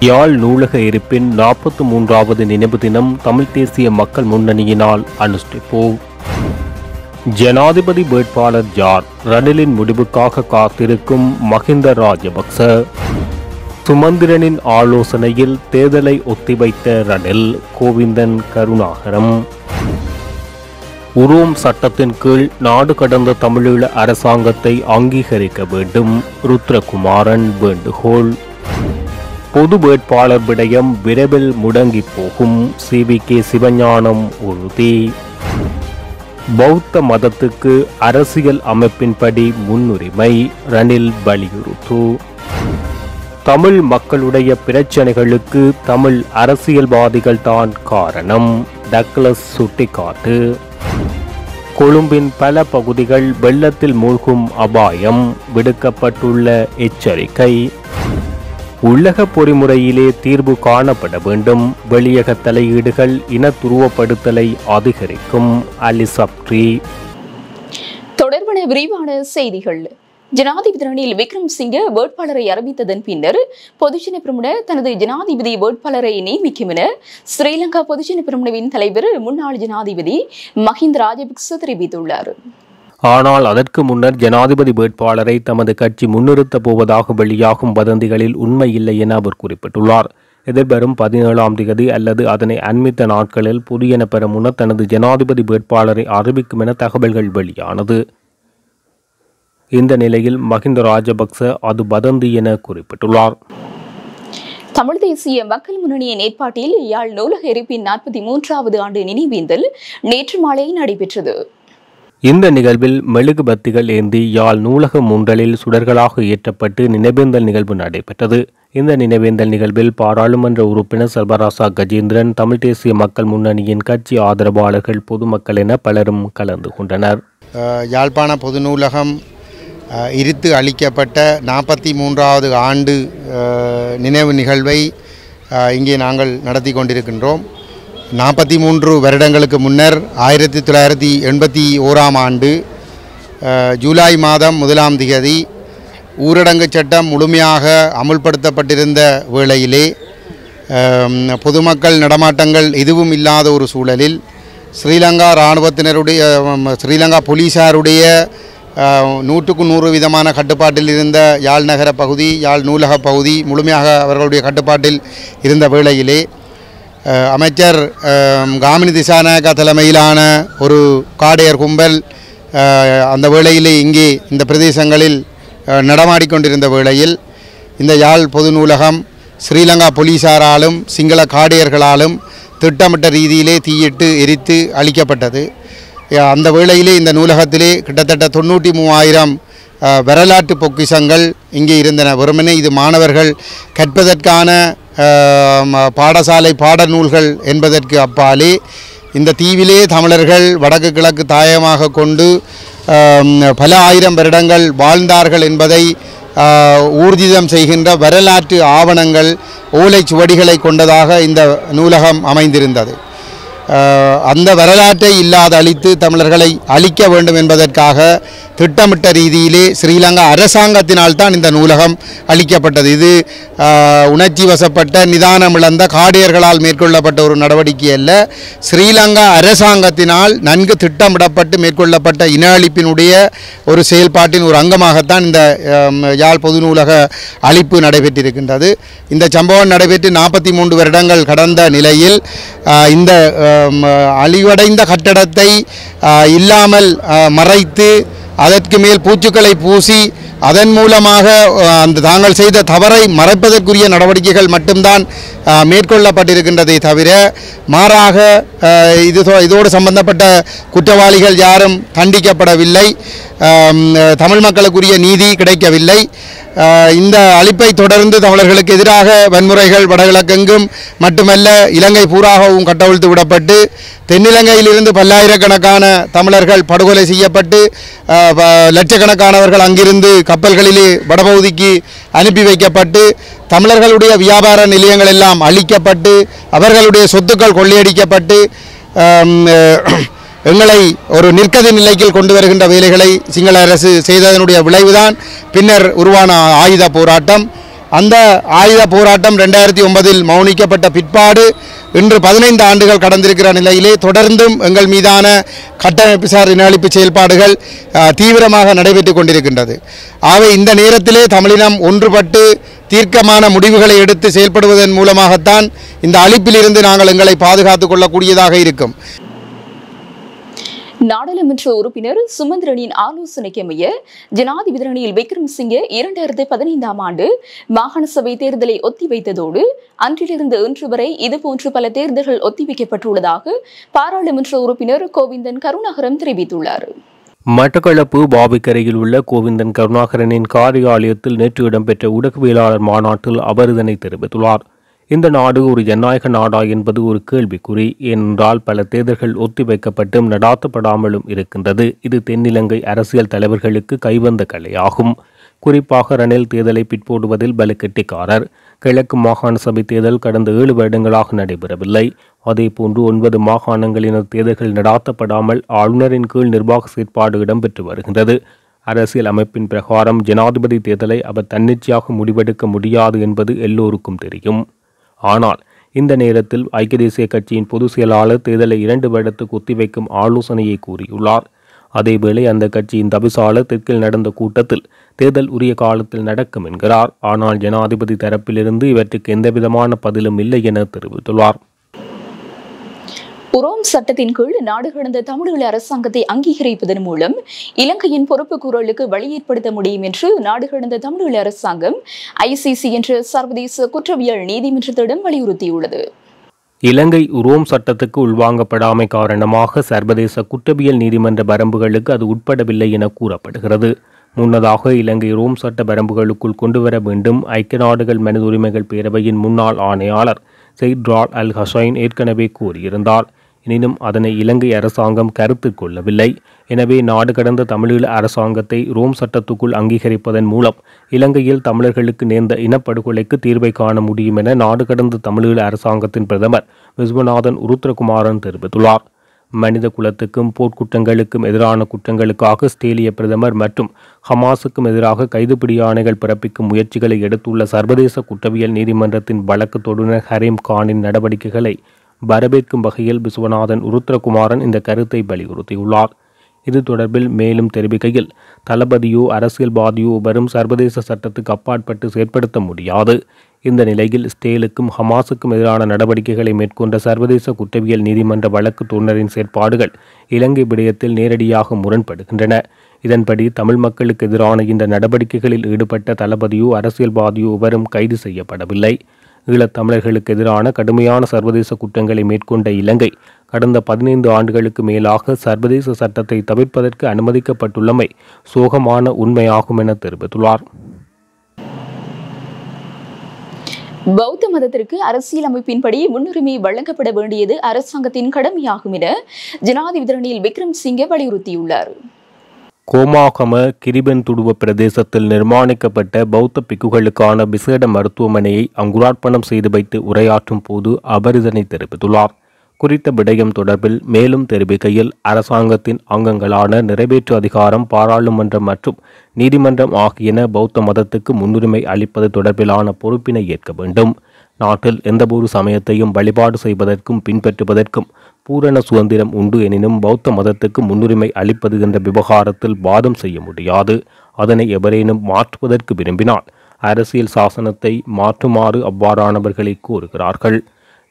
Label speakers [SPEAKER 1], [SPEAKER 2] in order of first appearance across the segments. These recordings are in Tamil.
[SPEAKER 1] யாழ் நூலக இருப்பின் 43வது நினைவு தினம் தமிழ் தேசிய மக்கள் முன்னணியினால் அனுஷ்டிப்பு. ஜனாதிபதி வேட்பாளர் யார்? ரணிலின் முடிவுக்காக காத்திருக்கும் மஹிந்த ராஜபக்ச. சுமந்திரனின் ஆலோசனையில் தேர்தலை ஒத்திவைத்த ரணில், கோவிந்தன் கருணாகரம். உரோம் சட்டத்தின் கீழ் நாடு கடந்த தமிழீழ அரசாங்கத்தை அங்கீகரிக்க வேண்டும், ருத்ரகுமாரன் வேண்டுகோள். பொது வேட்பாளர் விடயம் விரைவில் முடங்கி போகும், CVK சிவஞானம் உறுதி. பௌத்த மதத்துக்கு அரசியல் அமைப்பின்படி முன்னுரிமை, ரணில் வலியுறுத்து. தமிழ் மக்களுடைய பிரச்சனைகளுக்கு தமிழ் அரசியல்வாதிகள் தான் காரணம், டக்ளஸ் சுட்டிக்காட்டு. கொழும்பின் பல பகுதிகள் வெள்ளத்தில் மூழ்கும் அபாயம், விடுக்கப்பட்டுள்ள எச்சரிக்கை. உள்ளக பொறிமுறையிலே தீர்வு காணப்பட வேண்டும், வெளியக தலையீடுகள் இன துருவப்படுத்தலை அதிகரிக்கும், அலிசப்ரி.
[SPEAKER 2] தொடர்பான விரிவான செய்திகள். ஜனாதிபதி ரணில் விக்ரமசிங்க வேட்பாளரை அறிவித்ததன் பின்னர் பொதுஜன பிரமுன தனது ஜனாதிபதி வேட்பாளரை நியமிக்கும் என ஸ்ரீலங்கா பொதுஜன பிரமுனவின் தலைவர் முன்னாள் ஜனாதிபதி மஹிந்த ராஜபக்ச தெரிவித்துள்ளார்.
[SPEAKER 1] ஆனால் அதற்கு முன்னர் ஜனாதிபதி வேட்பாளரை தமது கட்சி முன்னிறுத்தப் போவதாக வெளியாகும் வதந்திகளில் உண்மை இல்லை என அவர் குறிப்பிட்டுள்ளார். எதிர்வரும் 17ஆம் தேதி அல்லது அதனை அண்மித்த நாட்களில் புதியன பெற முன்னர் தனது ஜனாதிபதி வேட்பாளரை அறிவிக்கும் என தகவல்கள் வெளியானது. இந்த நிலையில் மஹிந்த ராஜபக்ச அது வதந்தி என குறிப்பிட்டுள்ளார்.
[SPEAKER 2] தமிழ் தேசிய மக்கள் முன்னணியின் ஏற்பாட்டில் யாழ் நூலக இருப்பின் 43வது ஆண்டு நினைவேந்தல் நேற்று மாலை நடைபெற்றது.
[SPEAKER 1] இந்த நிகழ்வில் மெழுகு பத்திகள் ஏந்தி யாழ் நூலகம் ஒன்றலில் சுடர்களாக ஏற்றப்பட்டு நினைவேந்தல் நிகழ்வு நடைபெற்றது. இந்த நினைவேந்தல் நிகழ்வில் பாராளுமன்ற உறுப்பினர் செல்வராசா கஜேந்திரன், தமிழ் தேசிய மக்கள் முன்னணியின் கட்சி ஆதரவாளர்கள், பொதுமக்கள் என பலரும் கலந்து கொண்டனர்.
[SPEAKER 3] யாழ்ப்பாண பொது நூலகம் இருத்து அளிக்கப்பட்ட 43வது ஆண்டு நினைவு நிகழ்வை இங்கே நாங்கள் நடத்தி கொண்டிருக்கின்றோம். 43 வருடங்களுக்கு முன்னர் 1981ஆம் ஆண்டு ஜூலை மாதம் 1ஆம் தேதி ஊரடங்கு சட்டம் முழுமையாக அமுல்படுத்தப்பட்டிருந்த வேளையிலே பொதுமக்கள் நடமாட்டங்கள் எதுவும் இல்லாத ஒரு சூழலில் ஸ்ரீலங்கா இராணுவத்தினருடைய ஸ்ரீலங்கா போலீசாருடைய 100க்கு 100 விதமான கட்டுப்பாட்டில் இருந்த யாழ் நகர பகுதி, யாழ் நூலக பகுதி முழுமையாக அவர்களுடைய கட்டுப்பாட்டில் இருந்த வேளையிலே அமைச்சர் காமினி திசாநாயக்கா தலைமையிலான ஒரு காடையர் கும்பல் அந்த வேளையிலே இங்கே இந்த பிரதேசங்களில் நடமாடிக்கொண்டிருந்த வேளையில் இந்த யாழ் பொது நூலகம் ஸ்ரீலங்கா போலீசாராலும் சிங்கள காடையர்களாலும் திட்டமிட்ட ரீதியிலே தீயிட்டு எரித்து அளிக்கப்பட்டது. அந்த வேளையிலே இந்த நூலகத்திலே கிட்டத்தட்ட 93,000 வரலாற்று பொக்கிஷங்கள் இங்கே இருந்தன. வெறுமனே இது மாணவர்கள் கற்பதற்கான பாடசாலை பாடநூல்கள் என்பதற்கு அப்பாலே இந்த தீவிலே தமிழர்கள் வடக்கு கிழக்கு தாயமாக கொண்டு பல ஆயிரம் வருடங்கள் வாழ்ந்தார்கள் என்பதை ஊர்ஜிதம் செய்கின்ற வரலாற்று ஆவணங்கள், ஓலைச்சுவடிகளை கொண்டதாக இந்த நூலகம் அமைந்திருந்தது. அந்த வரலாற்றை இல்லாத அழித்து தமிழர்களை அழிக்க வேண்டும் என்பதற்காக திட்டமிட்ட ரீதியிலே ஸ்ரீலங்கா அரசாங்கத்தினால் தான் இந்த நூலகம் அளிக்கப்பட்டது. இது உணர்ச்சி வசப்பட்ட நிதானம் இழந்த காடையர்களால் மேற்கொள்ளப்பட்ட ஒரு நடவடிக்கை அல்ல. ஸ்ரீலங்கா அரசாங்கத்தினால் நன்கு திட்டமிடப்பட்டு மேற்கொள்ளப்பட்ட இன அழிப்பினுடைய ஒரு செயல்பாட்டின் ஒரு அங்கமாகத்தான் இந்த யாழ் பொது நூலக அழிப்பு நடைபெற்றிருக்கின்றது. இந்த சம்பவம் நடைபெற்று 43 வருடங்கள் கடந்த நிலையில் இந்த அழிவடைந்த கட்டடத்தை இல்லாமல் மறைத்து அதற்கு மேல் பூச்சுக்களை பூசி அதன் மூலமாக அந்த தாங்கள் செய்த தவறை மறைப்பதற்குரிய நடவடிக்கைகள் மட்டும்தான் மேற்கொள்ளப்பட்டிருக்கின்றதை தவிர மாறாக இதோடு சம்பந்தப்பட்ட குற்றவாளிகள் யாரும் தண்டிக்கப்படவில்லை. தமிழ் மக்களுக்குரிய நீதி கிடைக்கவில்லை. இந்த அழிப்பை தொடர்ந்து தமிழர்களுக்கு எதிராக வன்முறைகள் வடகிழக்கெங்கும் மட்டுமல்ல இலங்கை பூராகவும் கட்டவிழ்த்து விடப்பட்டு தென்னிலங்கையிலிருந்து பல்லாயிரக்கணக்கான தமிழர்கள் படுகொலை செய்யப்பட்டு லட்சக்கணக்கானவர்கள் அங்கிருந்து கப்பல்களிலே வடபகுதிக்கு அனுப்பி வைக்கப்பட்டு தமிழர்களுடைய வியாபார நிலையங்கள் எல்லாம் அழிக்கப்பட்டு அவர்களுடைய சொத்துக்கள் கொள்ளையடிக்கப்பட்டு எங்களை ஒரு நிற்கதி நிலைக்கு கொண்டு வருகின்ற வேலைகளை சிங்கள அரசு செய்ததனுடைய விளைவுதான் பின்னர் உருவான ஆயுத போராட்டம். அந்த ஆயுத போராட்டம் 2009 மௌனிக்கப்பட்ட பிற்பாடு இன்று 15 ஆண்டுகள் கடந்திருக்கிற நிலையிலே தொடர்ந்தும் எங்கள் மீதான கட்டமைப்பு சார் இனஅழிப்பு செயல்பாடுகள் தீவிரமாக நடைபெற்று கொண்டிருக்கின்றது. ஆகவே இந்த நேரத்திலே தமிழினம் ஒன்றுபட்டு தீர்க்கமான முடிவுகளை எடுத்து செயல்படுவதன் மூலமாகத்தான் இந்த அழிப்பிலிருந்து நாங்கள் எங்களை பாதுகாத்துக் கொள்ளக்கூடியதாக இருக்கும்.
[SPEAKER 2] நாடாளுமன்ற உறுப்பினர் சுமந்திரனின் ஆலோசனைக்கமைய ஜனாதிபதி ரணில் விக்ரமசிங்கே 2015ஆம் ஆண்டு மாகாண சபை தேர்தலை ஒத்திவைத்ததோடு அன்றிலிருந்து இன்று வரை இதுபோன்று பல தேர்தல்கள் ஒத்திவைக்கப்பட்டுள்ளதாக பாராளுமன்ற உறுப்பினர் கோவிந்தன் கருணாகரன் தெரிவித்துள்ளார்.
[SPEAKER 1] மட்டக்களப்பு பாபிக்கரையில் உள்ள கோவிந்தன் கருணாகரனின் காரியாலயத்தில் நேற்று இடம்பெற்ற ஊடகவியலாளர் மாநாட்டில் அவர் இதனை தெரிவித்துள்ளார். இந்த நாடு ஒரு ஜனநாயக நாடா என்பது ஒரு கேள்விக்குறி. ஏனென்றால் பல தேர்தல்கள் ஒத்திவைக்கப்பட்டும் நடாத்தப்படாமலும் இருக்கின்றது. இது தென்னிலங்கை அரசியல் தலைவர்களுக்கு கைவந்த கலையாகும். குறிப்பாக ரணில் தேர்தலை பிற்போடுவதில் பல கெட்டிக்காரர். கிழக்கு மாகாண சபை தேர்தல் கடந்த 7 வருடங்களாக நடைபெறவில்லை. அதேபோன்று 9 மாகாணங்களினர் தேர்தல்கள் நடாத்தப்படாமல் ஆளுநரின் கீழ் நிர்வாக செயற்பாடு இடம்பெற்று வருகின்றது. அரசியல் அமைப்பின் பிரகாரம் ஜனாதிபதி தேர்தலை அவர் தன்னிச்சையாக முடிவெடுக்க முடியாது என்பது எல்லோருக்கும் தெரியும். ஆனால் இந்த நேரத்தில் ஐக்கிய தேசிய கட்சியின் பொதுச் செயலாளர் தேர்தலை 2 வருடத்துக்கு ஒத்திவைக்கும் ஆலோசனையை கூறியுள்ளார். அதேவேளை அந்த கட்சியின் தவிசாளர் தெற்கில் நடந்த கூட்டத்தில் தேர்தல் உரிய காலத்தில் நடக்கும் என்கிறார். ஆனால் ஜனாதிபதி தரப்பிலிருந்து இவற்றுக்கு எந்தவிதமான பதிலும் இல்லை என தெரிவித்துள்ளார்.
[SPEAKER 2] உரோம் சட்டத்தின் கீழ் நாடு கடந்த தமிழீழ அரசாங்கத்தை அங்கீகரிப்பதன் மூலம் இலங்கையின் பொறுப்பு கூறலுக்கு வழி ஏற்படுத்த முடியும் என்று நாடு கடந்த தமிழீழ அரசாங்கம் ICC என்ற சர்வதேச குற்றவியல் நீதிமன்றத்திடம் வலியுறுத்தியுள்ளது.
[SPEAKER 1] இலங்கை உரோம் சட்டத்துக்கு உள்வாங்கப்படாமை காரணமாக சர்வதேச குற்றவியல் நீதிமன்ற வரம்புகளுக்கு அது உட்படவில்லை என கூறப்படுகிறது. முன்னதாக இலங்கை ரோம் சட்ட வரம்புகளுக்குள் கொண்டுவர வேண்டும் ஐக்கிய நாடுகள் மனித உரிமைகள் பேரவையின் முன்னாள் ஆணையாளர் சையத் ராட் அல் ஹசைன் ஏற்கனவே கூறியிருந்தார். எனினும் அதனை இலங்கை அரசாங்கம் கருத்தில் கொள்ளவில்லை. எனவே நாடு கடந்த தமிழீழ அரசாங்கத்தை ரோம் சட்டத்துக்குள் அங்கீகரிப்பதன் மூலம் இலங்கையில் தமிழர்களுக்கு நேர்ந்த இனப்படுகொலைக்கு தீர்வை காண முடியும் என நாடு கடந்த தமிழீழ அரசாங்கத்தின் பிரதமர் விஸ்வநாதன் உருத்திரகுமாரன் தெரிவித்துள்ளார். மனித குலத்துக்கும் போர்க்குற்றங்களுக்கும் எதிரான குற்றங்களுக்காக ஆஸ்திரேலிய பிரதமர் மற்றும் ஹமாஸுக்கும் எதிராக கைதுபிடி ஆணைகள் பிறப்பிக்கும் முயற்சிகளை எடுத்துள்ள சர்வதேச குற்றவியல் நீதிமன்றத்தின் வழக்கு தொடுநர் ஹரீம் கானின் நடவடிக்கைகளை வரவேற்கும் வகையில் விஸ்வநாதன் உருத்திரகுமாரன் இந்த கருத்தை வலியுறுத்தியுள்ளார். இது தொடர்பில் மேலும் தெரிவிக்கையில், தளபதியோ அரசியல்வாதியோ வரும் சர்வதேச சட்டத்துக்கு அப்பாற்பட்டு செயற்படுத்த முடியாது. இந்த நிலையில் இஸ்ரேலுக்கும் ஹமாஸுக்கும் எதிரான நடவடிக்கைகளை மேற்கொண்ட சர்வதேச குற்றவியல் நீதிமன்ற வழக்கு தொண்டரின் செயற்பாடுகள் இலங்கை விடயத்தில் நேரடியாக முரண்படுகின்றன. இதன்படி தமிழ் மக்களுக்கு எதிரான இந்த நடவடிக்கைகளில் ஈடுபட்ட தளபதியோ அரசியல்வாதியோ வரும் கைது செய்யப்படவில்லை. ஈழத்தமிழர்களுக்கு எதிரான கடுமையான சர்வதேச குற்றங்களை மேற்கொண்ட இலங்கை கடந்த 15 ஆண்டுகளுக்கு மேலாக சர்வதேச சட்டத்தை தவிர்ப்பதற்கு அனுமதிக்கப்பட்டுள்ளமை சோகமான உண்மையாகும் என தெரிவித்துள்ளார்.
[SPEAKER 2] பௌத்த மதத்திற்கு அரசியல் அமைப்பின்படி முன்னுரிமை வழங்கப்பட வேண்டியது அரசாங்கத்தின் கடமையாகும் என ஜனாதிபதி ரணில் விக்ரமசிங்கே வலியுறுத்தியுள்ளார்.
[SPEAKER 1] கோமாகம கிரிபென்துடுவ பிரதேசத்தில் நிர்மாணிக்கப்பட்ட பௌத்த பிக்குகளுக்கான விசேட மருத்துவமனையை அங்குரார்ப்பணம் செய்து வைத்து உரையாற்றும் போது அவர் இதனை தெரிவித்துள்ளார். குறித்த விடயம் தொடர்பில் மேலும் தெரிவிக்கையில், அரசாங்கத்தின் அங்கங்களான நிறைவேற்று அதிகாரம், பாராளுமன்றம் மற்றும் நீதிமன்றம் ஆகியன பௌத்த மதத்துக்கு முன்னுரிமை அளிப்பது தொடர்பிலான பொறுப்பினை ஏற்க வேண்டும். நாட்டில் எந்தவொரு சமயத்தையும் வழிபாடு செய்வதற்கும் பின்பற்றுவதற்கும் பூரண சுதந்திரம் உண்டு. எனினும் பௌத்த மதத்துக்கு முன்னுரிமை அளிப்பது என்ற விவகாரத்தில் வாதம் செய்ய முடியாது. அதனை எவரேனும் மாற்றுவதற்கு விரும்பினால் அரசியல் சாசனத்தை மாற்றுமாறு அவ்வாறானவர்களை கூறுகிறார்கள்.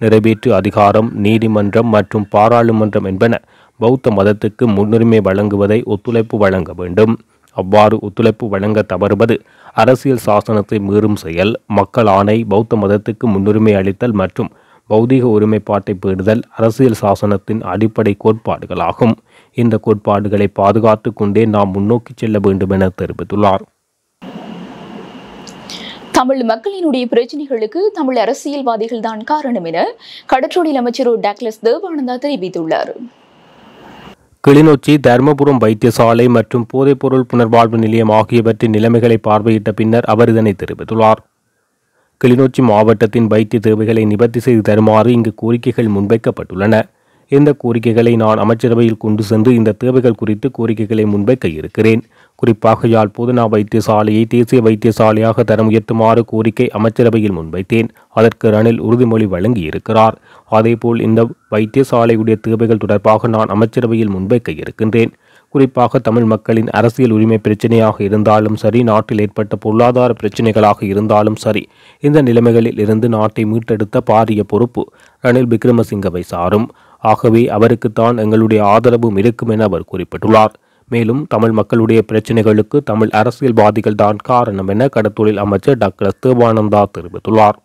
[SPEAKER 1] நிறைவேற்று அதிகாரம், நீதிமன்றம் மற்றும் பாராளுமன்றம் என்பன பௌத்த மதத்துக்கு முன்னுரிமை வழங்குவதை ஒத்துழைப்பு வழங்க வேண்டும். அவ்வாறு ஒத்துழைப்பு வழங்க தவறுவது அரசியல் சாசனத்தை மீறும் செயல். மக்கள் ஆணை, பௌத்த மதத்துக்கு முன்னுரிமை அளித்தல் மற்றும் பௌதீக ஒருமைப்பாட்டை பேணுதல் அரசியல் சாசனத்தின் அடிப்படை கோட்பாடுகளாகும். இந்த கோட்பாடுகளை பாதுகாத்து கொண்டே நாம் முன்னோக்கி செல்ல வேண்டும் என தெரிவித்துள்ளார்.
[SPEAKER 2] தமிழ் மக்களினுடைய பிரச்சனைகளுக்கு தமிழ் அரசியல்வாதிகள் தான் காரணம் என கடற்றொழில் அமைச்சர் டாக்லஸ் தேவானந்தா தெரிவித்துள்ளார்.
[SPEAKER 1] கிளிநொச்சி, தர்மபுரம் வைத்தியசாலை மற்றும் போதைப்பொருள் புனர்வாழ்வு நிலையம் ஆகியவற்றின் நிலைமைகளை பார்வையிட்ட பின்னர் அவர் இதனை தெரிவித்துள்ளார். கிளிநொச்சி மாவட்டத்தின் வைத்திய தேவைகளை நிவர்த்தி செய்து தருமாறு இங்கு கோரிக்கைகள் முன்வைக்கப்பட்டுள்ளன. இந்த கோரிக்கைகளை நான் அமைச்சரவையில் கொண்டு சென்று இந்த தேவைகள் குறித்து கோரிக்கைகளை முன்வைக்க இருக்கிறேன். குறிப்பாக யாழ் போதனா வைத்தியசாலையை தேசிய வைத்தியசாலையாக தரம் உயர்த்துமாறு கோரிக்கை அமைச்சரவையில் முன்வைத்தேன். அதற்கு ரணில் உறுதிமொழி வழங்கியிருக்கிறார். அதேபோல் இந்த வைத்தியசாலையுடைய தேவைகள் தொடர்பாக நான் அமைச்சரவையில் முன்வைக்க இருக்கின்றேன். குறிப்பாக தமிழ் மக்களின் அரசியல் உரிமை பிரச்சனையாக இருந்தாலும் சரி, நாட்டில் ஏற்பட்ட பொருளாதார பிரச்சனைகளாக இருந்தாலும் சரி, இந்த நிலைமைகளில் இருந்து நாட்டை மீட்டெடுத்த பாரிய பொறுப்பு ரணில் விக்ரமசிங்கவை சாரும். ஆகவே அவருக்குத்தான் எங்களுடைய ஆதரவும் இருக்கும் என அவர் குறிப்பிட்டுள்ளார். மேலும் தமிழ் மக்களுடைய பிரச்சனைகளுக்கு தமிழ் அரசியல்வாதிகள் தான் காரணம் என கடத்தொழில் அமைச்சர் டாக்டர் தேவானந்தா தெரிவித்துள்ளார்.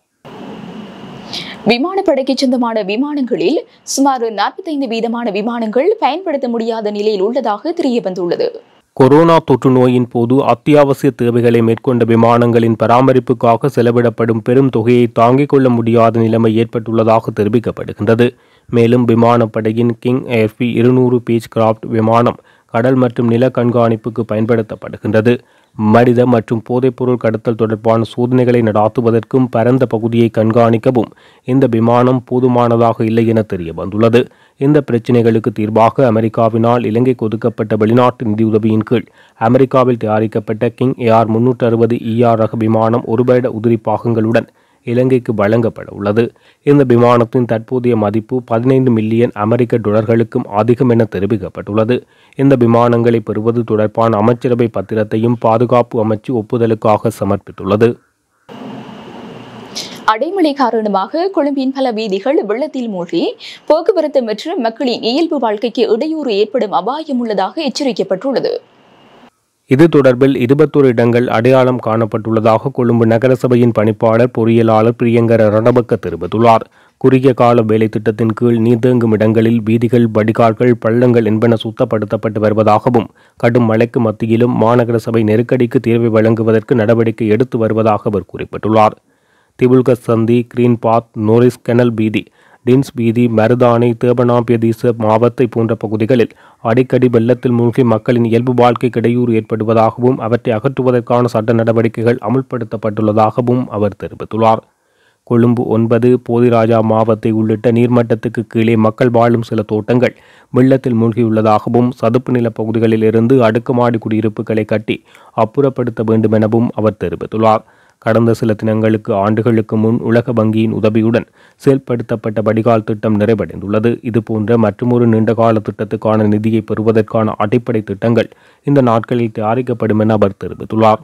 [SPEAKER 2] விமானப்படைக்கு சொந்தமான விமானங்களில் சுமார் 45% விமானங்கள் பயன்படுத்த முடியாத நிலையில் உள்ளதாக தெரியவந்துள்ளது.
[SPEAKER 1] கொரோனா தொற்று நோயின் போது அத்தியாவசிய தேவைகளை மேற்கொண்ட விமானங்களின் பராமரிப்புக்காக செலவிடப்படும் பெரும் தொகையை தாங்கிக் கொள்ள முடியாத நிலைமை ஏற்பட்டுள்ளதாக தெரிவிக்கப்படுகின்றது. மேலும் விமானப்படையின் கிங் ஏர்பி 200 பீச் கிராப்ட் விமானம் கடல் மற்றும் நில கண்காணிப்புக்கு பயன்படுத்தப்படுகின்றது. மனித மற்றும் போதைப்பொருள் கடத்தல் தொடர்பான சோதனைகளை நடாத்துவதற்கும் பரந்த பகுதியை கண்காணிக்கவும் இந்த விமானம் போதுமானதாக இல்லை என தெரிய வந்துள்ளது. இந்த பிரச்சினைகளுக்கு தீர்வாக அமெரிக்காவினால் இலங்கைக்கு ஒதுக்கப்பட்ட வெளிநாட்டு நிதியுதவியின் கீழ் அமெரிக்காவில் தயாரிக்கப்பட்ட கிங் ஏஆர் 360 ER ரக விமானம் ஒரு வருட உதிரி பாகங்களுடன் இலங்கைக்கு வழங்கப்பட உள்ளது. இந்த விமானத்தின் தற்போதைய மதிப்பு 15 மில்லியன் அமெரிக்க டாலர்களுக்கும் அதிகம் என தெரிவிக்கப்பட்டுள்ளது. இந்த விமானங்களை பெறுவது தொடர்பான அமைச்சரவை பத்திரத்தையும் பாதுகாப்பு அமைச்சு ஒப்புதலுக்காக சமர்ப்பித்துள்ளது.
[SPEAKER 2] அடைமழை காரணமாக கொழும்பின் பல வீதிகள் வெள்ளத்தில் மூழ்கி போக்குவரத்து மற்றும் மக்களின் இயல்பு வாழ்க்கைக்கு இடையூறு ஏற்படும் அபாயம் உள்ளதாக எச்சரிக்கப்பட்டுள்ளது.
[SPEAKER 1] இது தொடர்பில் 21 இடங்கள் அடையாளம் காணப்பட்டுள்ளதாக கொழும்பு நகரசபையின் பணிப்பாளர் பொறியியலாளர் பிரியங்கர ரணபக்க தெரிவித்துள்ளார். குறுகிய கால வேலை திட்டத்தின் கீழ் நீர்தேங்கும் இடங்களில் வீதிகள், வடிகால்கள், பள்ளங்கள் என்பன சுத்தப்படுத்தப்பட்டு வருவதாகவும் கடும் மழைக்கு மத்தியிலும் மாநகர சபை நெருக்கடிக்கு தீர்வை வழங்குவதற்கு நடவடிக்கை எடுத்து வருவதாக அவர் குறிப்பிட்டுள்ளார். திபுல்கஸ் சந்தி, கிரீன் பாத், நோரிஸ் கெனல் வீதி, டின்ஸ் வீதி, மருதானை, தேபனாம்பியதீச மாவத்தை போன்ற பகுதிகளில் அடிக்கடி வெள்ளத்தில் மூழ்கி மக்களின் இயல்பு வாழ்க்கைக்கு இடையூறு ஏற்படுவதாகவும் அவற்றை அகற்றுவதற்கான சட்ட நடவடிக்கைகள் அமுல்படுத்தப்பட்டுள்ளதாகவும் அவர் தெரிவித்துள்ளார். கொழும்பு 9, போதிராஜா மாவத்தை உள்ளிட்ட நீர்மட்டத்துக்கு கீழே மக்கள் வாழும் சில தோட்டங்கள் வெள்ளத்தில் மூழ்கியுள்ளதாகவும் சதுப்பு நில பகுதிகளில் இருந்து அடுக்குமாடி குடியிருப்புகளை கட்டி அப்புறப்படுத்த வேண்டும் எனவும் அவர் தெரிவித்துள்ளார். கடந்த சில தினங்களுக்கு ஆண்டுகளுக்கு முன் உலக வங்கியின் உதவியுடன் செயல்படுத்தப்பட்ட வடிகால் திட்டம் நிறைவடைந்துள்ளது. இதுபோன்ற மற்றொரு நீண்டகால திட்டத்துக்கான நிதியை பெறுவதற்கான அடிப்படை திட்டங்கள் இந்த நாட்களில் தயாரிக்கப்படும் என அவர் தெரிவித்துள்ளார்.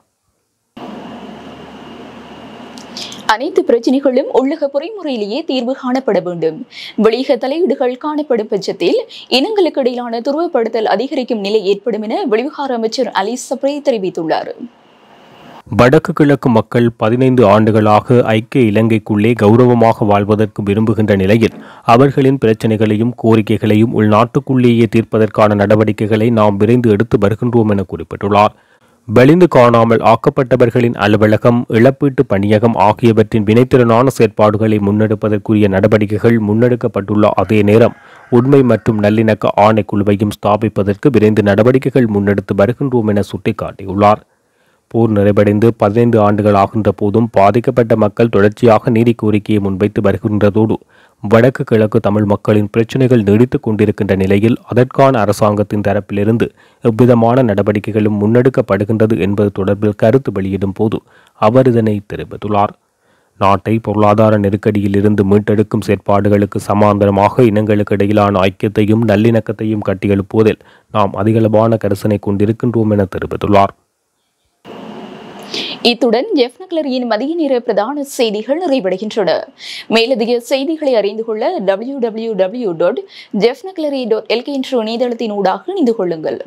[SPEAKER 2] அனைத்து பிரச்சினைகளும் உள்ளக பொறிமுறையிலேயே தீர்வு காணப்பட வேண்டும். வெளியக தலையீடுகள் காணப்படும் பட்சத்தில் இனங்களுக்கு இடையிலான துருவப்படுத்தல் அதிகரிக்கும் நிலை ஏற்படும் என வெளிவிவகார அமைச்சர் அலி சப்ரே தெரிவித்துள்ளார்.
[SPEAKER 1] வடக்கு கிழக்கு மக்கள் 15 ஆண்டுகளாக ஐக்கிய இலங்கைக்குள்ளே கௌரவமாக வாழ்வதற்கு விரும்புகின்ற நிலையில் அவர்களின் பிரச்சினைகளையும் கோரிக்கைகளையும் உள்நாட்டுக்குள்ளேயே தீர்ப்பதற்கான நடவடிக்கைகளை நாம் விரைந்து எடுத்து வருகின்றோம் என குறிப்பிட்டுள்ளார். வெளிந்து காணாமல் ஆக்கப்பட்டவர்களின் அலுவலகம், இழப்பீட்டு பணியகம் ஆகியவற்றின் வினைத்திறனான செயற்பாடுகளை முன்னெடுப்பதற்குரிய நடவடிக்கைகள் முன்னெடுக்கப்பட்டுள்ள அதே நேரம் உண்மை மற்றும் நல்லிணக்க ஆணைக்குழுவையும் ஸ்தாபிப்பதற்கு விரைந்து நடவடிக்கைகள் முன்னெடுத்து வருகின்றோம் என சுட்டிக்காட்டியுள்ளார். போர் நிறைவடைந்து 15 ஆண்டுகள் ஆகின்ற போதும் பாதிக்கப்பட்ட மக்கள் தொடர்ச்சியாக நீதி கோரிக்கையை முன்வைத்து வருகின்றதோடு வடக்கு கிழக்கு தமிழ் மக்களின் பிரச்சினைகள் நீடித்துக் கொண்டிருக்கின்ற நிலையில் அதற்கான அரசாங்கத்தின் தரப்பிலிருந்து எவ்விதமான நடவடிக்கைகளும் முன்னெடுக்கப்படுகின்றது என்பது தொடர்பில் கருத்து வெளியிடும் போது அவர் இதனை தெரிவித்துள்ளார். நாட்டை பொருளாதார நெருக்கடியில் இருந்து மீட்டெடுக்கும் செயற்பாடுகளுக்கு சமாந்தரமாக இனங்களுக்கு இடையிலான ஐக்கியத்தையும் நல்லிணக்கத்தையும் கட்டியெழுப்புவதில் நாம் அதிகளவான கரிசனை கொண்டிருக்கின்றோம் என தெரிவித்துள்ளார்.
[SPEAKER 2] இத்துடன் ஜெஃப்னக்லரியின் மதிய நேர பிரதான செய்திகள் நிறைவடைகின்றன. மேலதிக செய்திகளை அறிந்து கொள்ள www.jeffnaclery.lk என்ற இணையதளத்தின் ஊடாக இணைந்து கொள்ளுங்கள்.